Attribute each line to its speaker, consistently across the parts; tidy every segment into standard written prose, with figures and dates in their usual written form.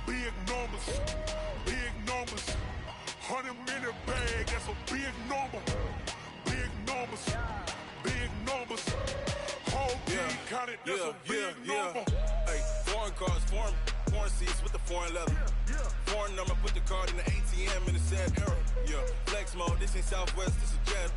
Speaker 1: Big numbers, big numbers. 100-minute bag, that's a big number. Big numbers, big numbers. Whole team counted, that's a big number.
Speaker 2: Hey, foreign cars, foreign seats with the foreign leather. Foreign number, put the card in the ATM in the sad era. Yeah, flex mode, this ain't Southwest, this is jet.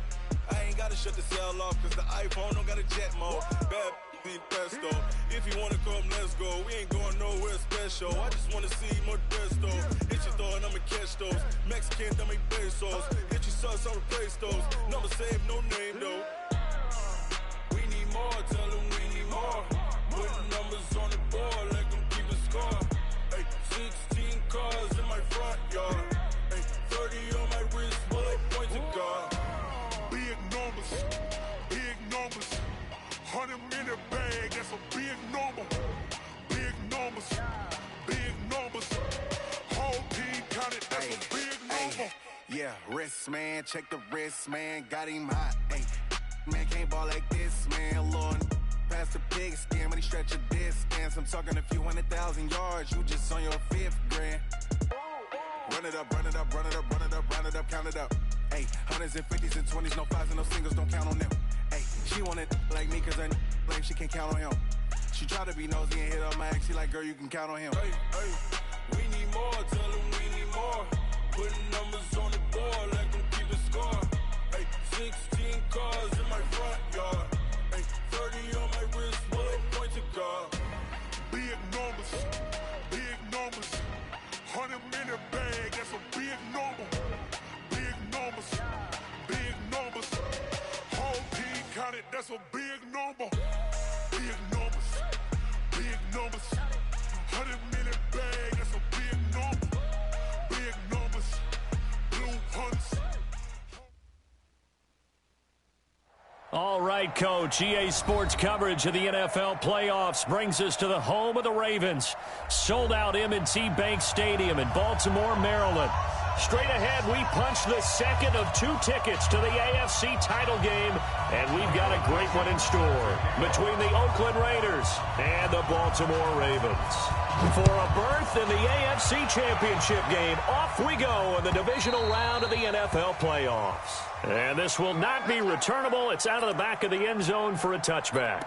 Speaker 2: I ain't gotta shut the cell off, cause the iPhone don't got a jet mode. Bad be pesto. If you wanna come, let's go. We ain't going nowhere special. I just wanna see more desto. Hit your throw and I'ma catch those. Mexican, dummy pesos. Hit your sus, I'll replace those. Number save, no name though. We need more, tell them we need more. Putting numbers on the board, let them keep a score. Hey, 16 cars in my front yard. Hey, 30 on my wrist, bullet point to God.
Speaker 1: Big numbers, big numbers. 100-minute bag, that's a big number. Big numbers, big numbers. Whole team counted, that's a big number.
Speaker 3: Yeah, wrist man, check the wrist man, got him hot. Ay, man can't ball like this, man. Lord, past the pig skin when he stretch a distance. I'm talking a few 100,000 yards, you just on your 5th grand. Run it up, run it up, run it up, run it up, run it up, count it up. Ay, hundreds and 50s and 20s, no 5s and no singles, don't count on them. Ay, she want it like me cause her like she can't count on him. She try to be nosy and hit up my ex, she like, girl, you can count on him.
Speaker 2: Hey, we need more, tell them we need more. Putting numbers on the board, let them keep a score. Hey, 16 cars in my front yard. Hey, 30 on my wrist, bullet point to God.
Speaker 1: Big numbers, big numbers. 100-minute bag, that's a big number. Big numbers, big numbers. Whole team counted, that's a big number. Big numbers, big numbers. 100-minute bag, that's a big number. Big numbers, blue hunts.
Speaker 4: All right, Coach. EA Sports coverage of the NFL playoffs brings us to the home of the Ravens. Sold-out M&T Bank Stadium in Baltimore, Maryland. Straight ahead, we punch the second of 2 tickets to the AFC title game, and we've got a great one in store between the Oakland Raiders and the Baltimore Ravens. For a berth in the AFC Championship game, off we go in the divisional round of the NFL playoffs. And this will not be returnable. It's out of the back of the end zone for a touchback.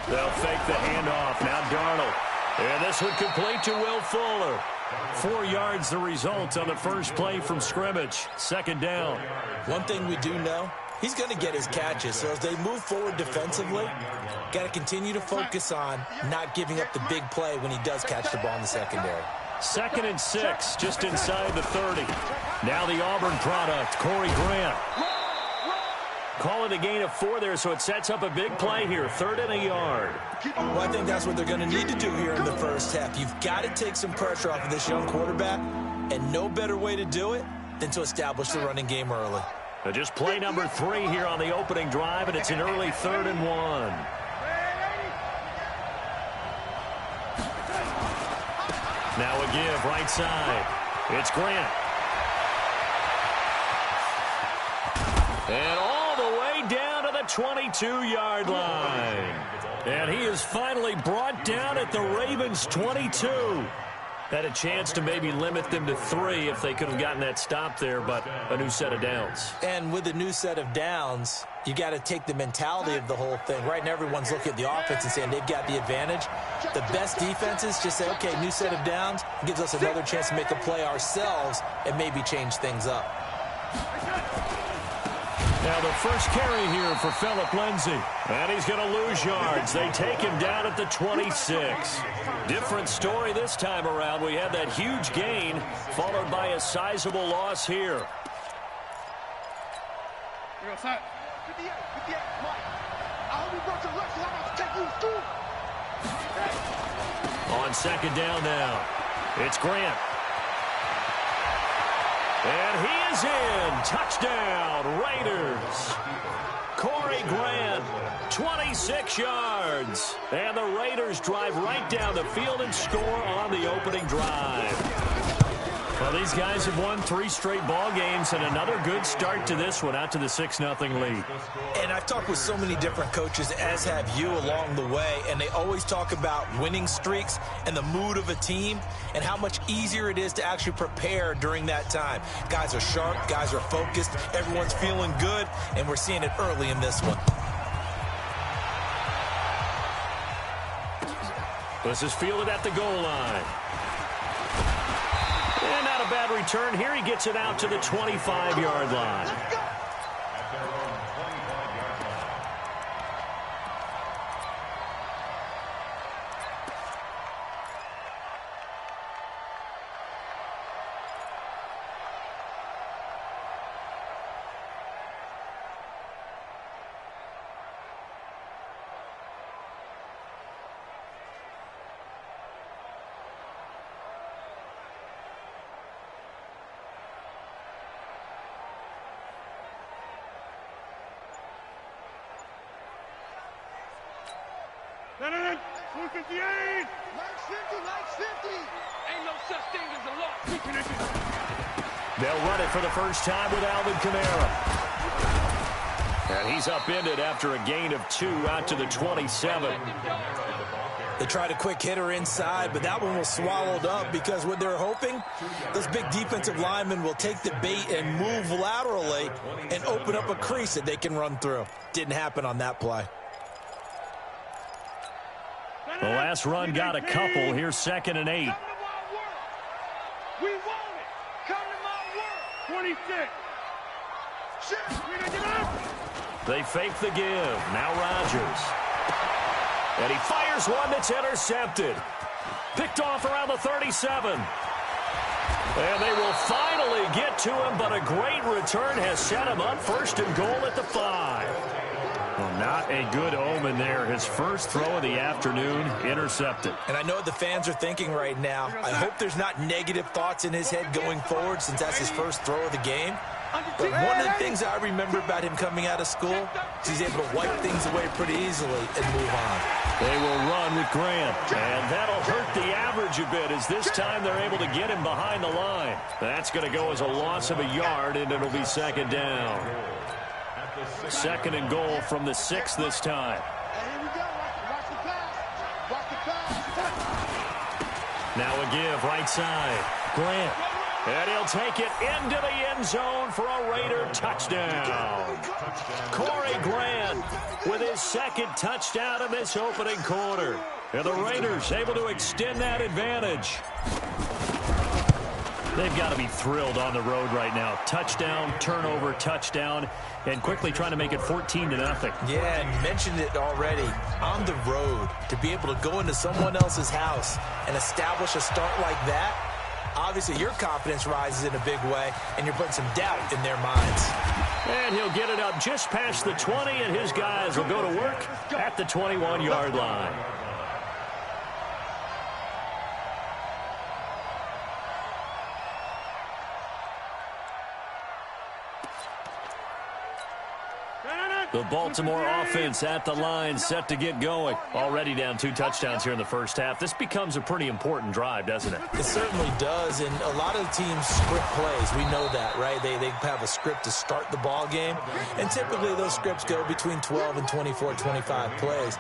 Speaker 4: They'll fake the handoff. Now Darnold. And this would complete to Will Fuller. 4 yards the result on the first play from scrimmage. Second down.
Speaker 5: One thing we do know, he's going to get his catches. So as they move forward defensively, got to continue to focus on not giving up the big play when he does catch the ball in the secondary.
Speaker 4: 2nd and 6, just inside the 30. Now the Auburn product, Corey Grant. Calling a gain of 4 there, so it sets up a big play here. 3rd and a yard.
Speaker 5: Well, I think that's what they're going to need to do here in the first half. You've got to take some pressure off of this young quarterback, and no better way to do it than to establish the running game early.
Speaker 4: Just play number 3 here on the opening drive, and it's an early 3rd and 1. Now a give right side. It's Grant. And all the way down to the 22-yard line. And he is finally brought down at the Ravens' 22. Had a chance to maybe limit them to 3 if they could have gotten that stop there, but a new set of downs.
Speaker 5: And with a new set of downs, you got to take the mentality of the whole thing. Right now, everyone's looking at the offense and saying they've got the advantage. The best defenses just say, okay, new set of downs, gives us another chance to make a play ourselves and maybe change things up.
Speaker 4: Now the first carry here for Phillip Lindsay. And he's going to lose yards. They take him down at the 26. Different story this time around. We had that huge gain followed by a sizable loss here. On second down now, it's Grant. And he is in. Touchdown, Raiders. Corey 26 yards. And the Raiders drive right down the field and score on the opening drive. Well, these guys have won 3 straight ball games and another good start to this one out to the 6-0 lead.
Speaker 5: And I've talked with so many different coaches, as have you, along the way, and they always talk about winning streaks and the mood of a team and how much easier it is to actually prepare during that time. Guys are sharp, guys are focused, everyone's feeling good, and we're seeing it early in this one.
Speaker 4: This is fielded at the goal line. And not a bad return here. He gets it out to the 25-yard line. They'll run it for the first time with Alvin Kamara. And he's upended after a gain of 2 out to the 27.
Speaker 5: They tried a quick hitter inside, but that one was swallowed up because what they're hoping, those big defensive linemen will take the bait and move laterally and open up a crease that they can run through. Didn't happen on that play.
Speaker 4: The last run got a couple. Here's 2nd and 8.
Speaker 1: We want it. Come to my world. 26. Shit, we didn't get up.
Speaker 4: They fake the give. Now Rodgers. And he fires one that's intercepted. Picked off around the 37. And they will finally get to him, but a great return has set him up 1st and goal at the 5. Well, not a good omen there. His first throw of the afternoon intercepted.
Speaker 5: And I know what the fans are thinking right now. I hope there's not negative thoughts in his head going forward since that's his first throw of the game. But one of the things I remember about him coming out of school is he's able to wipe things away pretty easily and move on.
Speaker 4: They will run with Grant, and that'll hurt the average a bit as this time they're able to get him behind the line. That's going to go as a loss of a yard, and it'll be 2nd down. 2nd and goal from the 6 this time. Now a give right side. Grant. And he'll take it into the end zone for a Raider touchdown. Corey Grant with his 2nd touchdown of this opening quarter. And the Raiders able to extend that advantage. They've got to be thrilled on the road right now. Touchdown, turnover, touchdown, and quickly trying to make it 14-0.
Speaker 5: Yeah, and you mentioned it already. On the road, to be able to go into someone else's house and establish a start like that, obviously your confidence rises in a big way, and you're putting some doubt in their minds.
Speaker 4: And he'll get it up just past the 20, and his guys will go to work at the 21-yard line. The Baltimore offense at the line, set to get going. Already down 2 touchdowns here in the first half. This becomes a pretty important drive, doesn't it?
Speaker 5: It certainly does, and a lot of teams script plays. We know that, right? They have a script to start the ball game, and typically those scripts go between 12 and 24, 25 plays.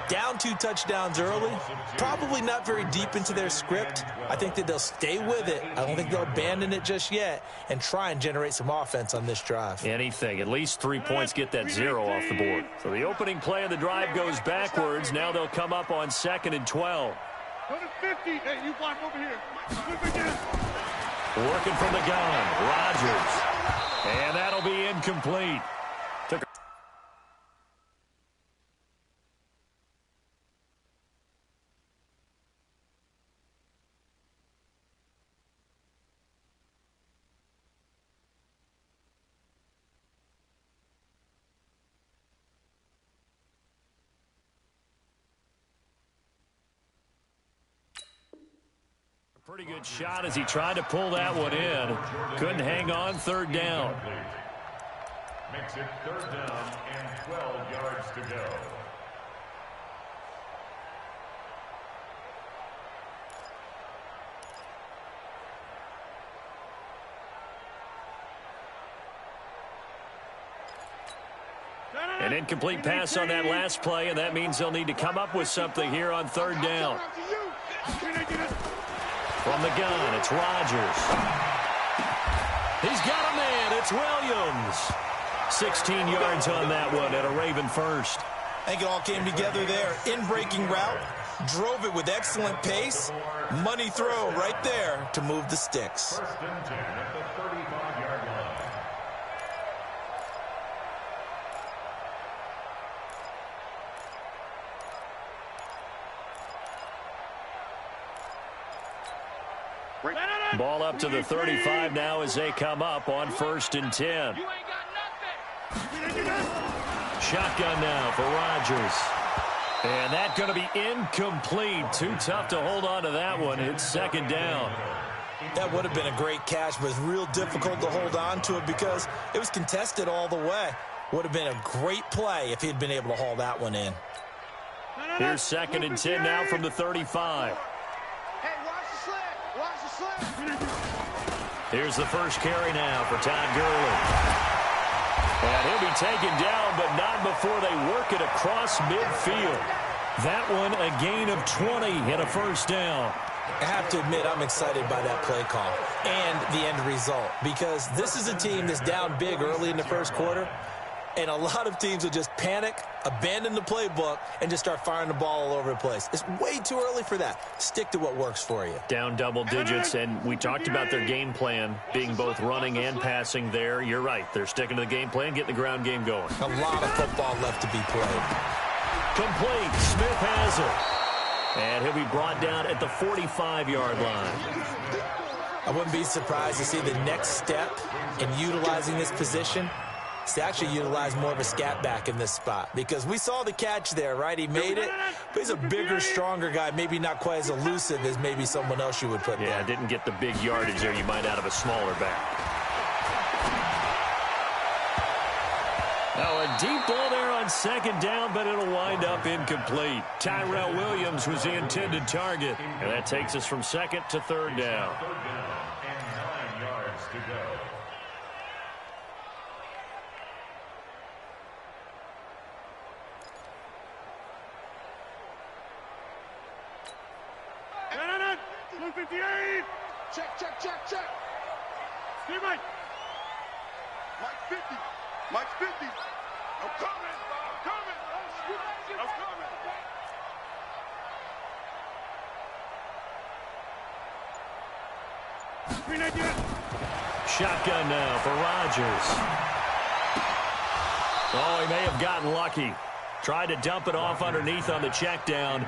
Speaker 5: Down 2 touchdowns early, probably not very deep into their script. I think that they'll stay with it. I don't think they'll abandon it just yet and try and generate some offense on this drive.
Speaker 4: Anything. At least 3 points, get that 0 off the board. So the opening play of the drive goes backwards. Now they'll come up on 2nd and 12.
Speaker 1: Go to 50. Hey, you block over here. Flip again.
Speaker 4: Working from the gun. Rodgers. And that'll be incomplete. Pretty good shot as he tried to pull that one in. Couldn't hang on 3rd down. makes it 3rd down and 12 yards to go. An incomplete pass on that last play, and that means they'll need to come up with something here on 3rd down. From the gun, it's Rodgers. He's got a man. It's Williams. 16 yards on that one and a Raven first.
Speaker 5: I think it all came together there. In-breaking route, drove it with excellent pace. Money throw right there to move the sticks.
Speaker 4: 1st and 10 at the 35-yard line. Ball up to the 35 now as they come up on 1st and 10. Shotgun now for Rodgers. And that's going to be incomplete. Too tough to hold on to that one. It's 2nd down.
Speaker 5: That would have been a great catch, but it's real difficult to hold on to it because it was contested all the way. Would have been a great play if he'd been able to haul that one in.
Speaker 4: Here's 2nd and 10 now from the 35. Here's the first carry now for Todd Gurley. And he'll be taken down, but not before they work it across midfield. That one a gain of 20 and a 1st down.
Speaker 5: I have to admit, I'm excited by that play call and the end result because this is a team that's down big early in the 1st quarter, and a lot of teams will just panic, abandon the playbook, and just start firing the ball all over the place. It's way too early for that. Stick to what works for you.
Speaker 4: Down double digits, and we talked about their game plan being both running and passing there. You're right. They're sticking to the game plan, getting the ground game going.
Speaker 5: A lot of football left to be played.
Speaker 4: Complete. Smith has it. And he'll be brought down at the 45-yard line.
Speaker 5: I wouldn't be surprised to see the next step in utilizing this position is to actually utilize more of a scat back in this spot because we saw the catch there, right? He made it, but he's a bigger, stronger guy, maybe not quite as elusive as maybe someone else you would put there.
Speaker 4: Yeah, didn't get the big yardage there you might out of a smaller back. Oh, a deep ball there on 2nd down, but it'll wind up incomplete. Tyrell Williams was the intended target, and that takes us from 2nd to 3rd down. 3rd down and 9 yards to go.
Speaker 1: Check. Steve Mike. Mike 50. Mike 50. I'm coming.
Speaker 4: Shotgun now for Rodgers. Oh, he may have gotten lucky. Tried to dump it off underneath on the check down.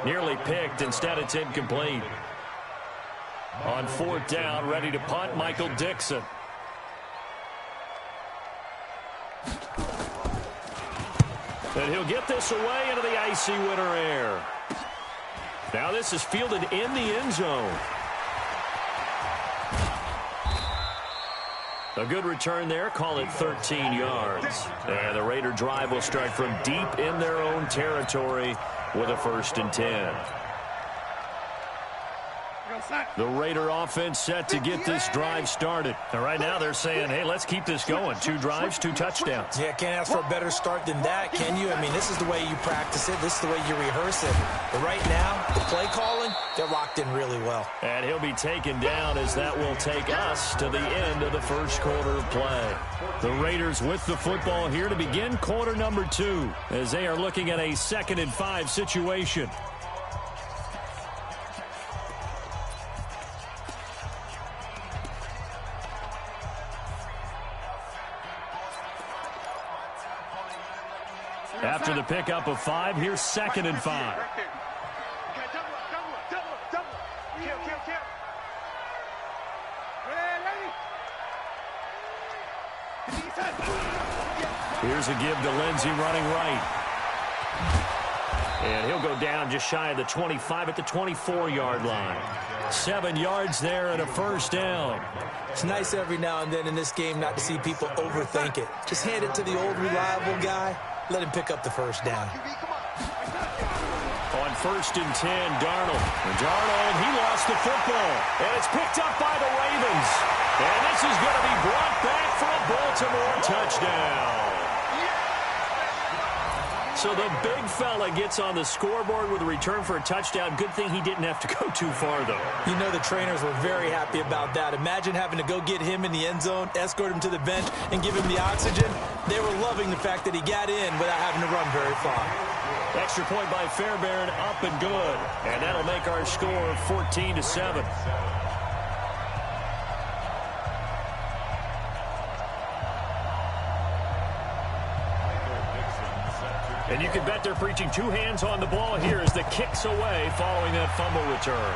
Speaker 4: Nearly picked. Instead, it's incomplete. On 4th down, ready to punt, Michael Dixon. And he'll get this away into the icy winter air. Now this is fielded in the end zone. A good return there, call it 13 yards. And the Raider drive will start from deep in their own territory with a 1st and 10. The Raider offense set to get this drive started. And right now they're saying, hey, let's keep this going. 2 drives, 2 touchdowns.
Speaker 5: Yeah, can't ask for a better start than that, can you? I mean, this is the way you practice it. This is the way you rehearse it. But right now, the play calling, they're locked in really well.
Speaker 4: And he'll be taken down as that will take us to the end of the 1st quarter of play. The Raiders with the football here to begin quarter number 2 as they are looking at a 2nd and 5 situation. After the pickup of 5, here's 2nd and 5. Here's a give to Lindsey running right. And he'll go down just shy of the 25 at the 24-yard line. 7 yards there and a first down.
Speaker 5: It's nice every now and then in this game not to see people overthink it. Just hand it to the old reliable guy. Let him pick up the first down.
Speaker 4: On 1st and 10, Darnold. Darnold, he lost the football. And it's picked up by the Ravens. And this is going to be brought back for a Baltimore touchdown. So the big fella gets on the scoreboard with a return for a touchdown. Good thing he didn't have to go too far, though.
Speaker 5: You know the trainers were very happy about that. Imagine having to go get him in the end zone, escort him to the bench, and give him the oxygen. They were loving the fact that he got in without having to run very far.
Speaker 4: Extra point by Fairbairn, up and good. And that'll make our score 14-7. And you can bet they're preaching 2 hands on the ball here as the kick's away following that fumble return.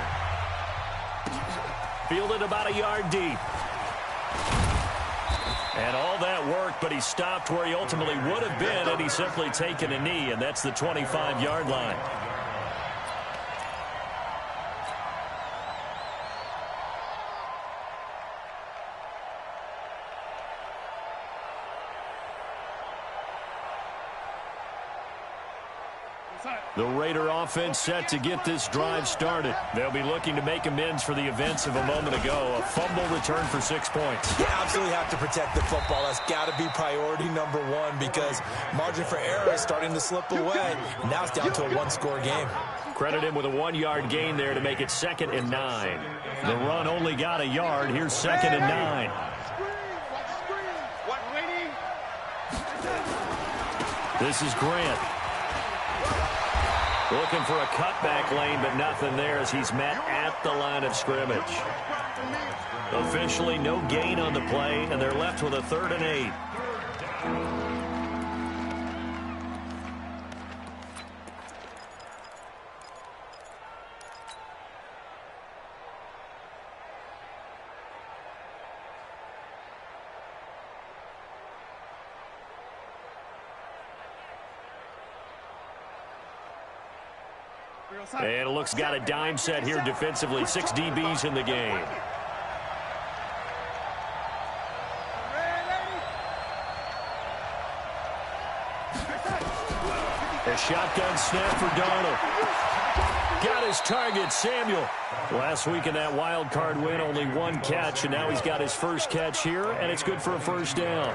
Speaker 4: Fielded about a yard deep. And all that worked, but he stopped where he ultimately would have been had he simply taken a knee, and that's the 25-yard line. The Raider offense set to get this drive started. They'll be looking to make amends for the events of a moment ago. A fumble return for 6 points.
Speaker 5: You absolutely have to protect the football. That's got to be priority number 1 because margin for error is starting to slip away. Now it's down to a 1-score game.
Speaker 4: Credit him with a 1-yard gain there to make it 2nd and 9. The run only got a yard. Here's 2nd and 9. This is Grant. Looking for a cutback lane, but nothing there as he's met at the line of scrimmage. Officially no gain on the play, and they're left with a 3rd and 8. And it looks got a dime set here defensively. 6 DBs in the game. A shotgun snap for Darnold. Got his target, Samuel. Last week in that wild card win, only 1 catch, and now he's got his first catch here, and it's good for a first down.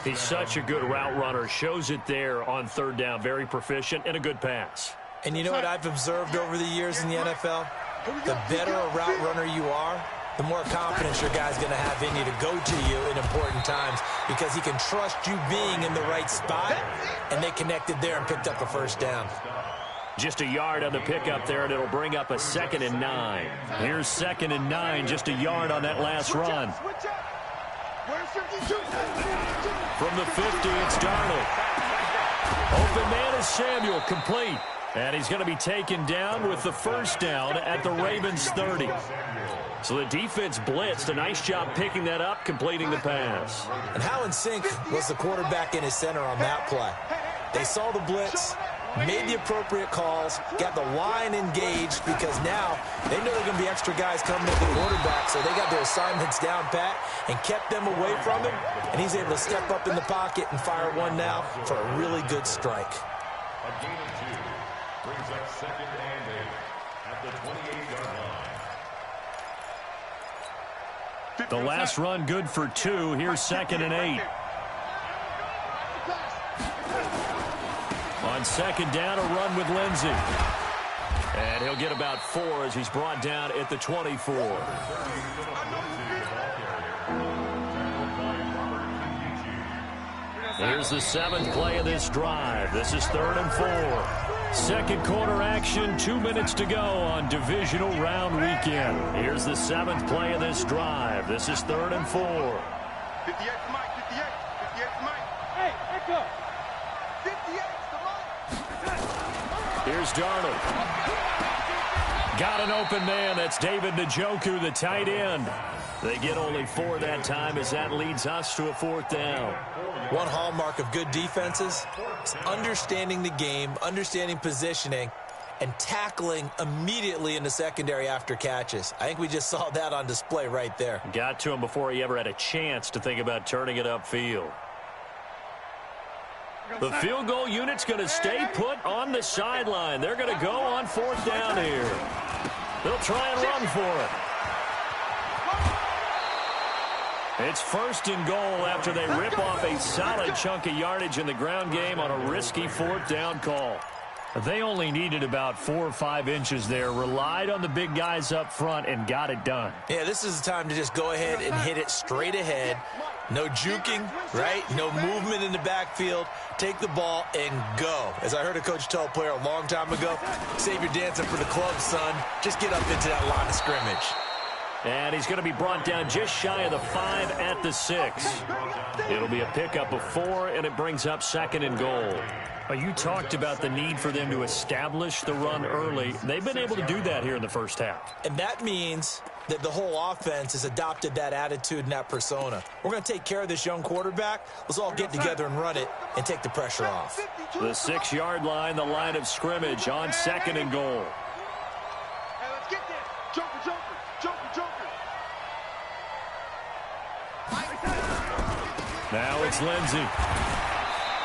Speaker 4: He's such a good route runner. Shows it there on 3rd down. Very proficient and a good pass.
Speaker 5: And you know what I've observed over the years in the NFL? The better a route runner you are, the more confidence your guy's going to have in you to go to you in important times because he can trust you being in the right spot, and they connected there and picked up a first down.
Speaker 4: Just a yard on the pickup there, and it'll bring up a 2nd and 9. Here's 2nd and 9, just a yard on that last run. From the 50, it's Darnold. Open man is Samuel, complete. And he's going to be taken down with the first down at the Ravens 30. So the defense blitzed. A nice job picking that up, completing the pass.
Speaker 5: And how in sync was the quarterback and his center on that play? They saw the blitz, made the appropriate calls, got the line engaged because now they know there are going to be extra guys coming at the quarterback, so they got their assignments down pat and kept them away from him, and he's able to step up in the pocket and fire one now for a really good strike.
Speaker 6: A gain of 2 brings up 2nd and 8 at the 28-yard line.
Speaker 4: The last run good for 2. Here's 2nd and 8. On 2nd down, a run with Lindsey. And he'll get about 4 as he's brought down at the 24. Here's the 7th play of this drive. This is 3rd and 4. Second quarter action, 2 minutes to go on divisional round weekend. Here's the 7th play of this drive. This is 3rd and 4.
Speaker 1: 58 to Mike, 58. 58 to Mike. Hey, echo. 58 to Mike.
Speaker 4: Here's Darnold. Got an open man. That's David Njoku, the tight end. They get only 4 that time as that leads us to a 4th down.
Speaker 5: One hallmark of good defenses is understanding the game, understanding positioning, and tackling immediately in the secondary after catches. I think we just saw that on display right there.
Speaker 4: Got to him before he ever had a chance to think about turning it upfield. The field goal unit's going to stay put on the sideline. They're going to go on 4th down here. They'll try and run for it. It's 1st and goal after they rip off a solid chunk of yardage in the ground game on a risky 4th down call. They only needed about 4 or 5 inches there, relied on the big guys up front, and got it done.
Speaker 5: Yeah, this is the time to just go ahead and hit it straight ahead. No juking, right? No movement in the backfield. Take the ball and go. As I heard a coach tell a player a long time ago, save your dancing for the club, son. Just get up into that line of scrimmage.
Speaker 4: And he's going to be brought down just shy of the 5 at the 6. It'll be a pickup of 4, and it brings up 2nd and goal. You talked about the need for them to establish the run early. They've been able to do that here in the first half.
Speaker 5: And that means that the whole offense has adopted that attitude and that persona. We're going to take care of this young quarterback. Let's all get together and run it and take the pressure off.
Speaker 4: The 6-yard line, the line of scrimmage on 2nd and goal.
Speaker 7: Let's get there. Joker.
Speaker 4: Now it's Lindsey.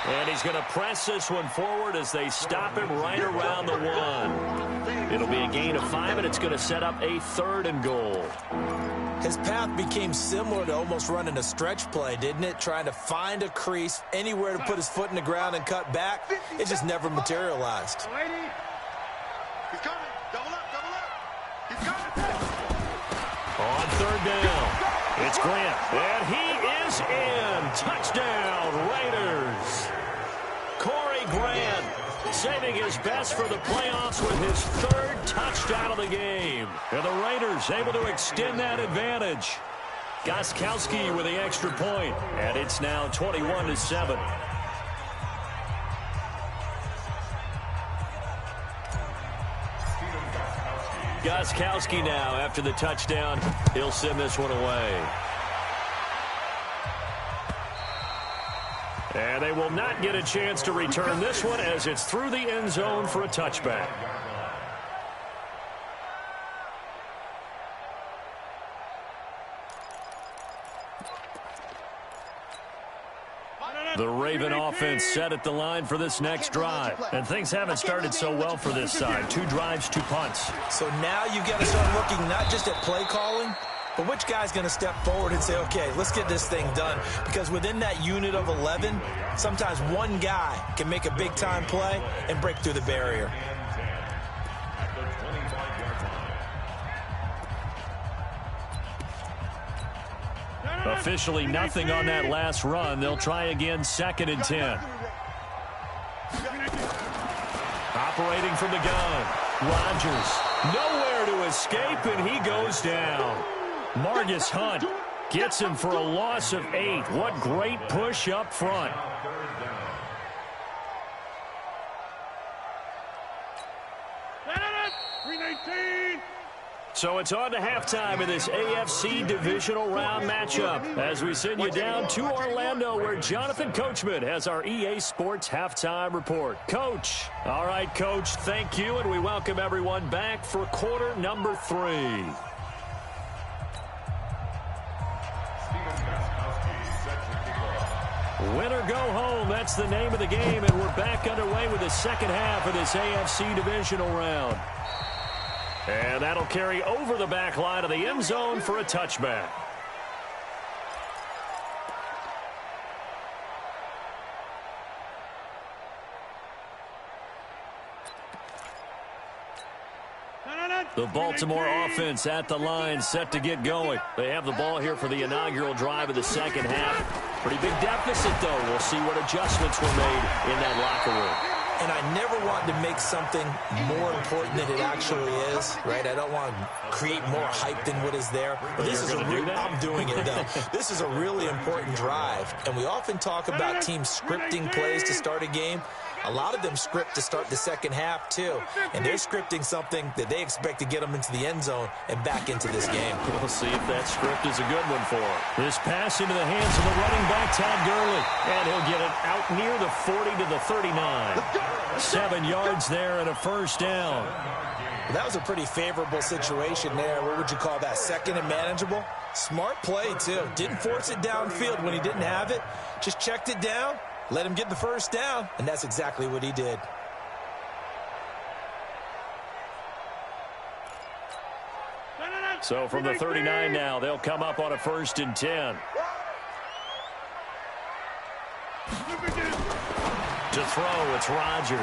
Speaker 4: And he's going to press this one forward as they stop him right around the 1. It'll be a gain of 5, and it's going to set up a 3rd and goal.
Speaker 5: His path became similar to almost running a stretch play, didn't it? Trying to find a crease, anywhere to put his foot in the ground and cut back. It just never materialized.
Speaker 7: He's coming. Double up. He's coming.
Speaker 4: On 3rd down, it's Grant, and he is in. Touchdown, Raiders. Corey Grant saving his best for the playoffs with his 3rd touchdown of the game. And the Raiders able to extend that advantage. Gostkowski with the extra point, and it's now 21-7. Gostkowski now after the touchdown. He'll send this one away. And they will not get a chance to return this one as it's through the end zone for a touchback. The Raven offense set at the line for this next drive. And things haven't started so well for this side. 2 drives, 2 punts.
Speaker 5: So now you've got to start looking not just at play calling, but which guy's going to step forward and say, okay, let's get this thing done. Because within that unit of 11, sometimes one guy can make a big-time play and break through the barrier.
Speaker 4: Officially nothing on that last run. They'll try again, 2nd and 10. Operating from the gun. Rodgers nowhere to escape, and he goes down. Margus Hunt gets him for a loss of 8. What great push up front. So it's on to halftime in this AFC divisional round matchup as we send you down to Orlando where Jonathan Coachman has our EA Sports halftime report. Coach. All right, Coach, thank you, and we welcome everyone back for quarter number 3. Win or go home, that's the name of the game, and we're back underway with the second half of this AFC divisional round. And that'll carry over the back line of the end zone for a touchback. The Baltimore offense at the line, set to get going. They have the ball here for the inaugural drive of the second half. Pretty big deficit, though. We'll see what adjustments were made in that locker room.
Speaker 5: And I never want to make something more important than it actually is, right? I don't want to create more hype than what is there. But this is I'm doing it, though. This is a really important drive. And we often talk about teams scripting plays to start a game. A lot of them script to start the second half, too. And they're scripting something that they expect to get them into the end zone and back into this game.
Speaker 4: We'll see if that script is a good one for him. This pass into the hands of the running back, Todd Gurley. And he'll get it out near the 40 to the 39. 7 yards there and a first down.
Speaker 5: Well, that was a pretty favorable situation there. What would you call that? Second and manageable? Smart play, too. Didn't force it downfield when he didn't have it. Just checked it down. Let him get the first down, and that's exactly what he did.
Speaker 4: So from the 39 now, they'll come up on a 1st and 10. To throw, it's Rodgers.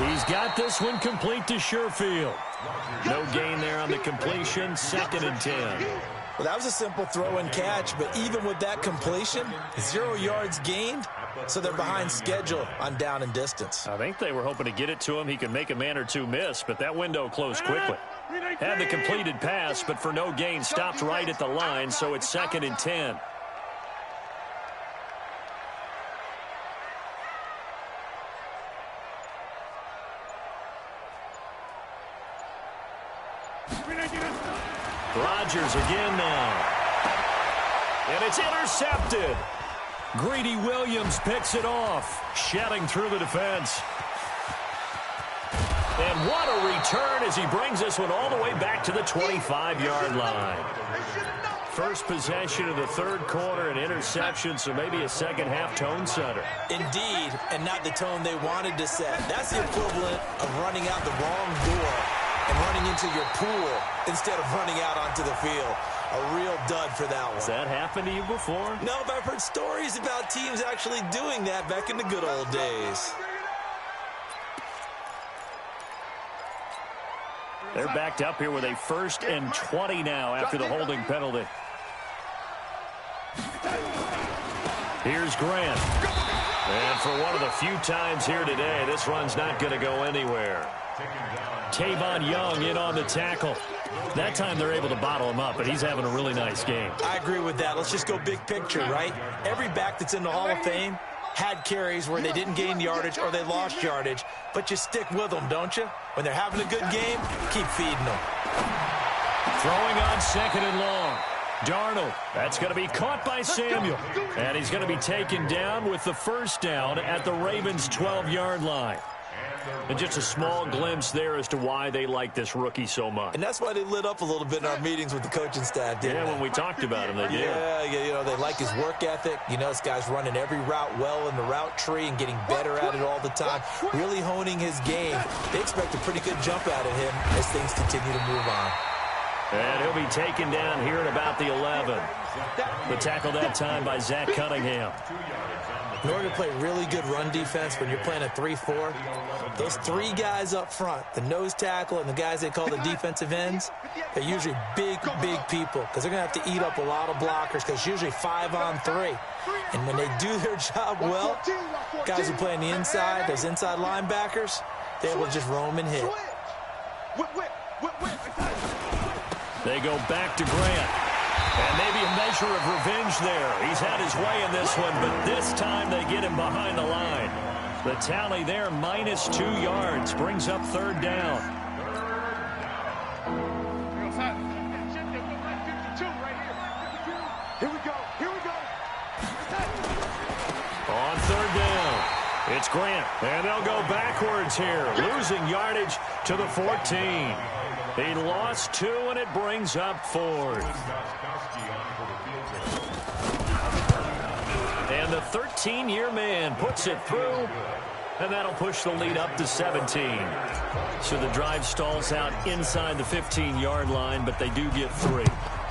Speaker 4: He's got this one complete to Sherfield. No gain there on the completion, 2nd and 10.
Speaker 5: Well, that was a simple throw and catch, but even with that completion, 0 yards gained, so they're behind schedule on down and distance.
Speaker 4: I think they were hoping to get it to him. He could make a man or two miss, but that window closed quickly. Had the completed pass, but for no gain, stopped right at the line, so it's 2nd and 10. Rodgers again now. And it's intercepted. Greedy Williams picks it off, shedding through the defense. And what a return as he brings this one all the way back to the 25-yard line. First possession of the 3rd quarter, an interception, so maybe a second-half tone setter.
Speaker 5: Indeed, and not the tone they wanted to set. That's the equivalent of running out the wrong door and running into your pool instead of running out onto the field. A real dud for that one.
Speaker 4: Has that happened to you before?
Speaker 5: No, but I've heard stories about teams actually doing that back in the good old days.
Speaker 4: They're backed up here with a 1st and 20 now after the holding penalty. Here's Grant. And for one of the few times here today, this run's not going to go anywhere. Tavon Young in on the tackle. That time they're able to bottle him up, but he's having a really nice game.
Speaker 5: I agree with that. Let's just go big picture, right? Every back that's in the Hall of Fame had carries where they didn't gain yardage or they lost yardage, but you stick with them, don't you? When they're having a good game, keep feeding them.
Speaker 4: Throwing on 2nd and long. Darnold, that's going to be caught by Samuel. And he's going to be taken down with the first down at the Ravens' 12-yard line. And just a small glimpse there as to why they like this rookie so much.
Speaker 5: And that's why they lit up a little bit in our meetings with the coaching staff, didn't they?
Speaker 4: When we talked about him, they did.
Speaker 5: Yeah, you know, they like his work ethic. You know, this guy's running every route well in the route tree and getting better at it all the time, really honing his game. They expect a pretty good jump out of him as things continue to move on.
Speaker 4: And he'll be taken down here at about the 11. The tackle that time by Zach Cunningham.
Speaker 5: In order to play really good run defense when you're playing a 3-4, those 3 guys up front, the nose tackle and the guys they call the defensive ends, they're usually big people because they're going to have to eat up a lot of blockers because usually 5 on 3. And when they do their job well, guys who play on the inside, those inside linebackers, they're able to just roam and hit.
Speaker 4: They go back to Grant. And maybe a measure of revenge there. He's had his way in this one, but this time they get him behind the line. The tally there, -2 yards, brings up 3rd down.
Speaker 7: Here we go.
Speaker 4: On 3rd down, it's Grant. And they'll go backwards here, losing yardage to the 14. He lost 2, and it brings up 4th. And the 13-year man puts it through, and that'll push the lead up to 17. So the drive stalls out inside the 15-yard line, but they do get 3.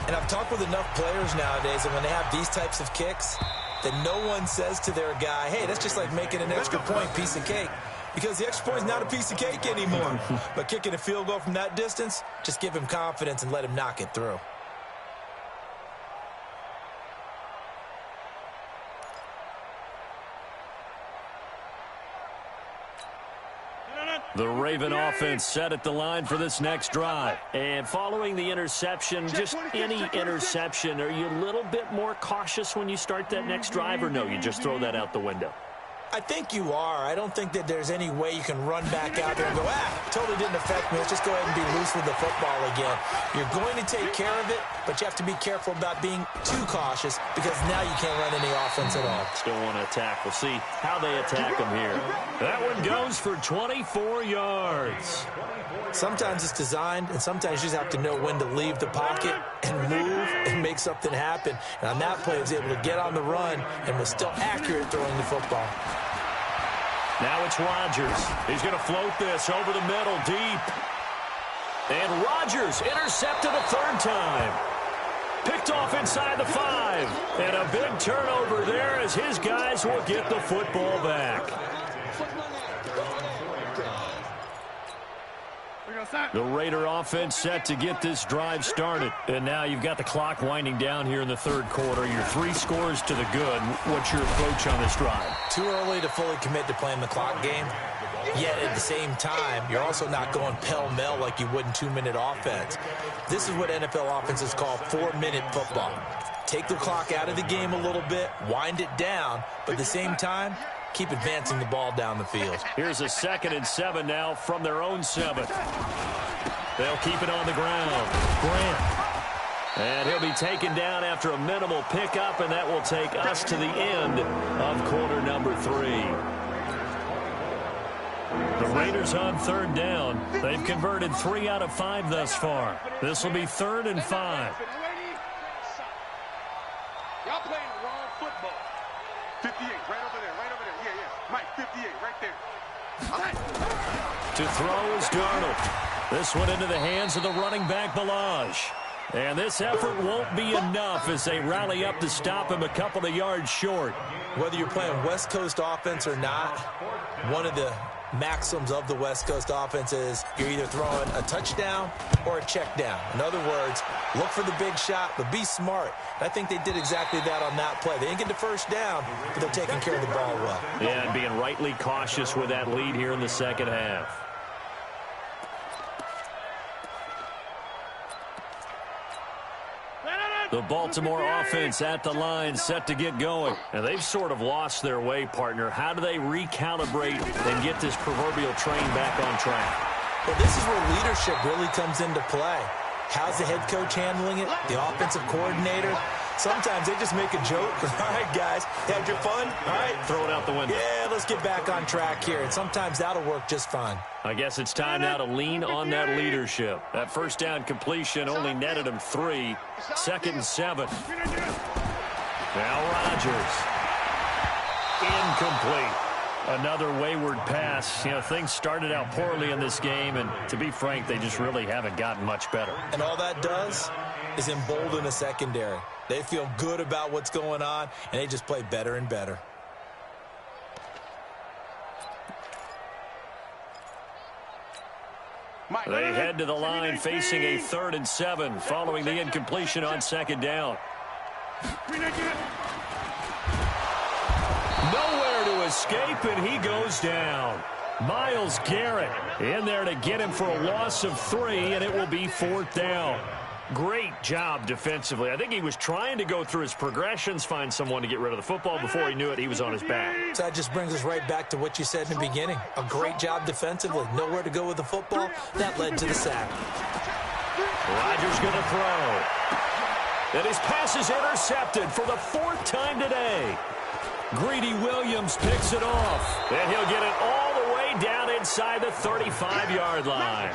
Speaker 5: And I've talked with enough players nowadays, and when they have these types of kicks, that no one says to their guy, hey, that's just like making an extra point, piece of cake. Because the extra point is not a piece of cake anymore. But kicking a field goal from that distance, just give him confidence and let him knock it through.
Speaker 4: The Raven offense set at the line for this next drive.
Speaker 8: And following the interception, just any interception, are you a little bit more cautious when you start that next drive, or no, you just throw that out the window?
Speaker 5: I think you are. I don't think that there's any way you can run back out there and go, totally didn't affect me. Let's just go ahead and be loose with the football again. You're going to take care of it, but you have to be careful about being too cautious because now you can't run any offense at all.
Speaker 8: Still want to attack. We'll see how they attack them here.
Speaker 4: That one goes for 24 yards.
Speaker 5: Sometimes it's designed, and sometimes you just have to know when to leave the pocket and move and make something happen. And on that play, he was able to get on the run and was still accurate throwing the football.
Speaker 4: Now it's Rodgers. He's going to float this over the middle deep. And Rodgers intercepted a third time. Picked off inside the 5. And a big turnover there as his guys will get the football back. The Raider offense set to get this drive started. And now you've got the clock winding down here in the third quarter. Your 3 scores to the good. What's your approach on this drive?
Speaker 5: Too early to fully commit to playing the clock game. Yet at the same time, you're also not going pell-mell like you would in 2-minute offense. This is what NFL offenses call 4-minute football. Take the clock out of the game a little bit, wind it down, but at the same time, keep advancing the ball down the field.
Speaker 4: Here's a 2nd and 7 now from their own 7. They'll keep it on the ground. Grant. And he'll be taken down after a minimal pickup, and that will take us to the end of quarter number 3. The Raiders on 3rd down. They've converted 3 out of 5 thus far. This will be 3rd and 5.
Speaker 7: Y'all playing the wrong football. 58, right over there, right over there. Yeah. Mike, 58, right there.
Speaker 4: To throw is Darnold. This one into the hands of the running back, Balaj. And this effort won't be enough as they rally up to stop him a couple of yards short.
Speaker 5: Whether you're playing West Coast offense or not, one of the maxims of the West Coast offense is you're either throwing a touchdown or a check down. In other words, look for the big shot, but be smart. And I think they did exactly that on that play. They didn't get the first down, but they're taking care of the ball well.
Speaker 4: Yeah, and being rightly cautious with that lead here in the second half. The Baltimore offense at the line, set to get going. And they've sort of lost their way, partner. How do they recalibrate and get this proverbial train back on track?
Speaker 5: Well, this is where leadership really comes into play. How's the head coach handling it? The offensive coordinator? Sometimes they just make a joke. All right, guys, had your fun? All right.
Speaker 4: Throw it out the window.
Speaker 5: Yeah, let's get back on track here. And sometimes that'll work just fine.
Speaker 4: I guess it's time now to lean on that leadership. That first down completion only netted him 3. 2nd and 7. Now Rodgers. Incomplete. Another wayward pass. You know, things started out poorly in this game, and to be frank, they just really haven't gotten much better.
Speaker 5: And all that does is embolden a secondary. They feel good about what's going on, and they just play better and better.
Speaker 4: They head to the line facing a 3rd and 7 following the incompletion on 2nd down. Nowhere to escape, and he goes down. Myles Garrett in there to get him for a loss of 3, and it will be 4th down. Great job defensively. I think he was trying to go through his progressions, find someone to get rid of the football. Before he knew it, he was on his back.
Speaker 5: So that just brings us right back to what you said in the beginning. A great job defensively. Nowhere to go with the football. That led to the sack.
Speaker 4: Rodgers going to throw. And his pass is intercepted for the 4th time today. Greedy Williams picks it off. And he'll get it all the way down inside the 35-yard line.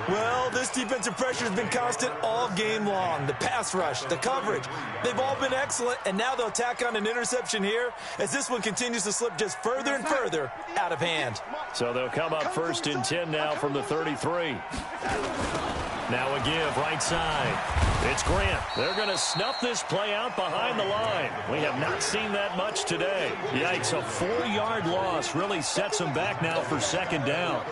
Speaker 5: Well, this defensive pressure has been constant all game long. The pass rush, the coverage, they've all been excellent, and now they'll tack on an interception here as this one continues to slip just further and further out of hand.
Speaker 4: So they'll come up 1st and 10 now from the 33. Now a give right side. It's Grant. They're going to snuff this play out behind the line. We have not seen that much today. Yikes, a 4-yard loss really sets them back now for 2nd down.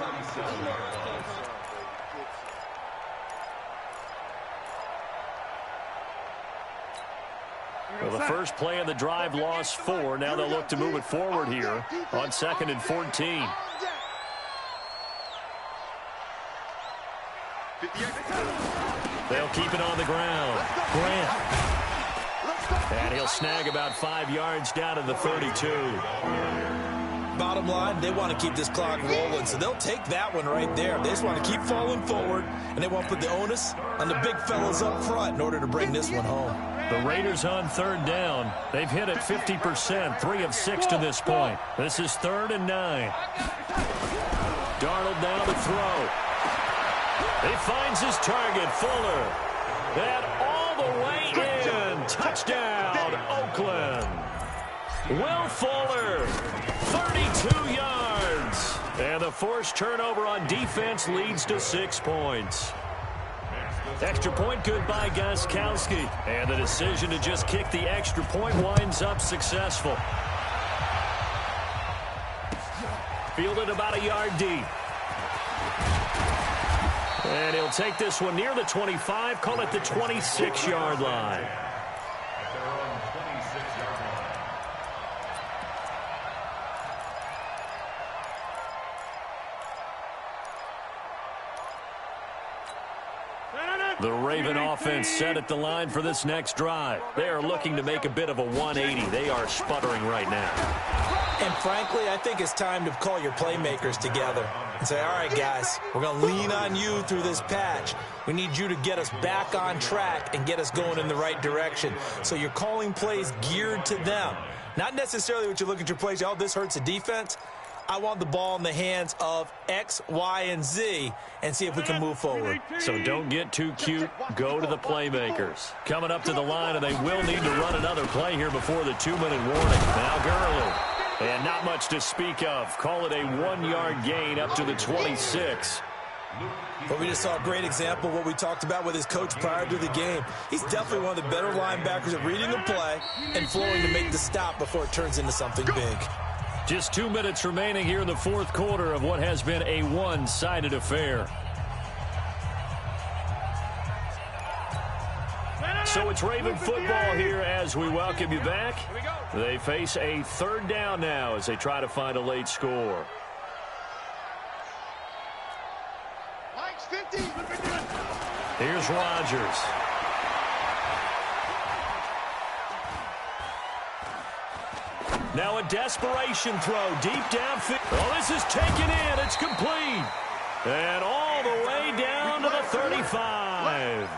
Speaker 4: Well, the first play of the drive lost 4. Now they'll look to move it forward here on 2nd and 14. They'll keep it on the ground. Grant. And he'll snag about 5 yards down to the 32.
Speaker 5: Bottom line, they want to keep this clock rolling, so they'll take that one right there. They just want to keep falling forward, and they want to put the onus on the big fellas up front in order to bring this one home.
Speaker 4: The Raiders on 3rd down. They've hit it 50%, 3 of 6 to this point. This is 3rd and 9. Darnold down to throw. He finds his target, Fuller. And all the way in. Touchdown, Oakland. Will Fuller, 32 yards. And the forced turnover on defense leads to 6 points. Extra point good by Gostkowski. And the decision to just kick the extra point winds up successful. Fielded about a yard deep. And he'll take this one near the 25, call it the 26-yard line. The Raven offense set at the line for this next drive. They are looking to make a bit of a 180. They are sputtering right now.
Speaker 5: And frankly, I think it's time to call your playmakers together and say, all right, guys, we're going to lean on you through this patch. We need you to get us back on track and get us going in the right direction. So you're calling plays geared to them. Not necessarily what you look at your plays, oh, this hurts the defense. I want the ball in the hands of X, Y, and Z and see if we can move forward.
Speaker 4: So don't get too cute. Go to the playmakers. Coming up to the line, and they will need to run another play here before the 2-minute warning. Now Gurley. And not much to speak of. Call it a 1-yard gain up to the 26.
Speaker 5: But we just saw a great example of what we talked about with his coach prior to the game. He's definitely one of the better linebackers at reading the play and flowing to make the stop before it turns into something big.
Speaker 4: Just 2 minutes remaining here in the 4th quarter of what has been a one-sided affair. So it's Raven football here as we welcome you back. They face a 3rd down now as they try to find a late score. Here's Rodgers. Now a desperation throw deep downfield. Oh, this is taken in. It's complete. And all the way down to the 35.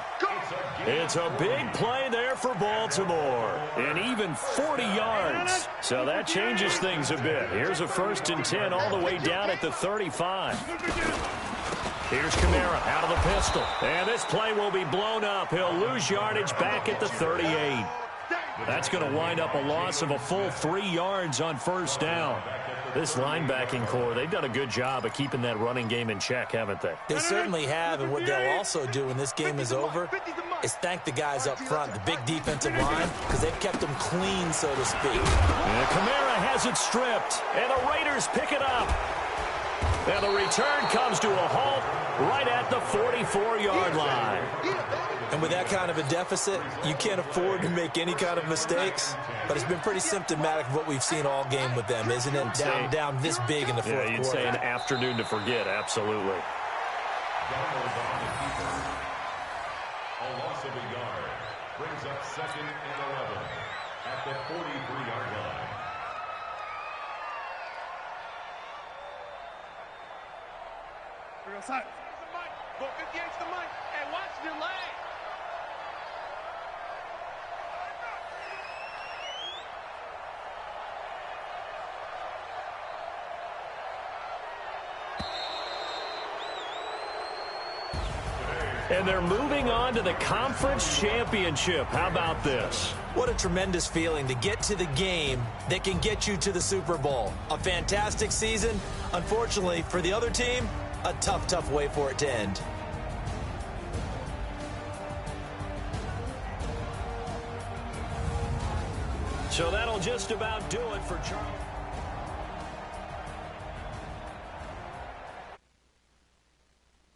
Speaker 4: It's a big play there for Baltimore. And even 40 yards. So that changes things a bit. Here's a 1st and 10 all the way down at the 35. Here's Kamara out of the pistol. And this play will be blown up. He'll lose yardage back at the 38. That's going to wind up a loss of a full 3 yards on 1st down. This linebacking core, they've done a good job of keeping that running game in check, haven't they?
Speaker 5: They certainly have, and what they'll also do when this game is over is thank the guys up front, the big defensive line, because they've kept them clean, so to speak.
Speaker 4: And Kamara has it stripped, and the Raiders pick it up. And the return comes to a halt right at the 44-yard line.
Speaker 5: And with that kind of a deficit, you can't afford to make any kind of mistakes. But it's been pretty symptomatic of what we've seen all game with them, isn't it? Down this big in the 4th quarter.
Speaker 4: Yeah, you'd say an afternoon to forget, absolutely.
Speaker 6: A loss of a yard brings up 2nd and 11 at the 43-yard line.
Speaker 7: Go 58's the mic. Hey, watch your leg.
Speaker 4: And they're moving on to the conference championship. How about this?
Speaker 5: What a tremendous feeling to get to the game that can get you to the Super Bowl. A fantastic season. Unfortunately, for the other team, a tough, tough way for it to end.
Speaker 4: So that'll just about do it for Charles.